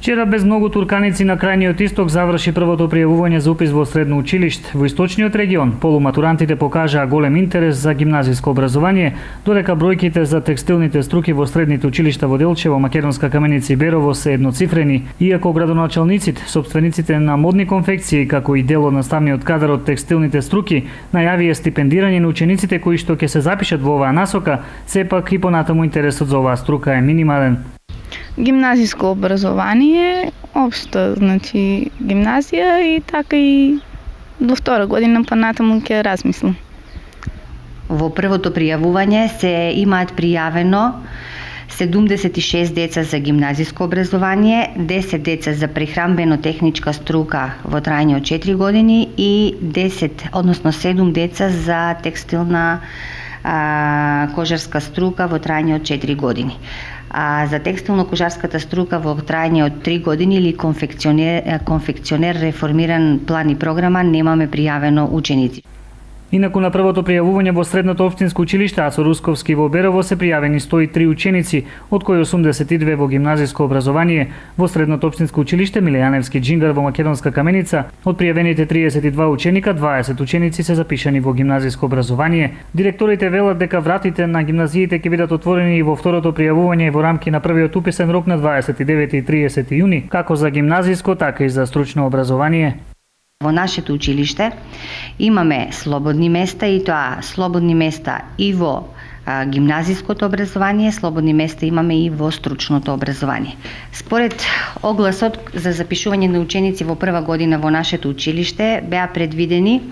Вчера без многу турканици на крајниот исток заврши првото пријавување за упис во средно училиште. Во источниот регион полуматурантите покажаа голем интерес за гимназиско образование, додека бројките за текстилните струки во средните училишта во Делчево, Македонска каменица и Берово се едноцифрени, иако градоначалниците, собствениците на модни конфекции, како и дел од наставниот кадар од текстилните струки, најавија стипендирање на учениците кои што ќе се запишат во оваа насока, сепак и понатаму интересот за оваа струка е минимален. Гимназиско образование, општо, значи гимназија и така и до втора година понатаму ќе размислам. Во првото пријавување се имаат пријавено 76 деца за гимназиско образование, 10 деца за прехранбено-техничка струка во трајање од 4 години и 7 деца за текстилна кожарска струка во трајање од 4 години. А за текстилно-кожарската струка во трајање од 3 години или конфекционер реформиран план и програма немаме пријавено ученици. Инаку на првото пријавување во средното општинско училиште Ацо Русковски во Берово се пријавени 103 ученици, од кои 82 во гимназиско образование. Во средното општинско училиште Милејаневски Џингар во Македонска каменица, од пријавените 32 ученика, 20 ученици се запишани во гимназиско образование. Директорите велат дека вратите на гимназиите ќе бидат отворени и во второто пријавување во рамки на првиот уписен рок на 29 и 30 јуни, како за гимназиско, така и за стручно образование. Во нашето училиште имаме слободни места и тоа слободни места и во гимназиското образование, слободни места имаме и во стручното образование. Според огласот за запишување на ученици во прва година во нашето училиште беа предвидени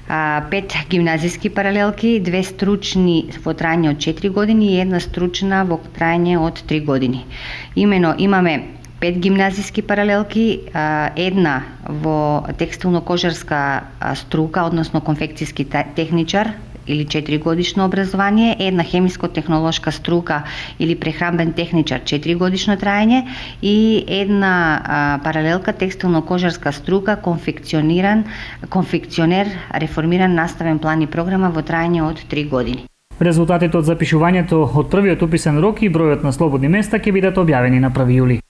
5 гимназиски паралелки, 2 стручни во трајање од 4 години и 1 стручна во трајање од 3 години. Имено имаме 5 гимназиски паралелки, една во текстилно-кожарска струка, односно конфекцијски техничар или 4 годишно образование, една хемиско-технолошка струка или прехранбен техничар 4 годишно трајање и една паралелка текстилно-кожарска струка конфекционер реформиран наставен план и програма во трајање од 3 години. Резултатите од запишувањето од првиот уписен рок и бројот на слободни места ќе бидат објавени на 1 јули.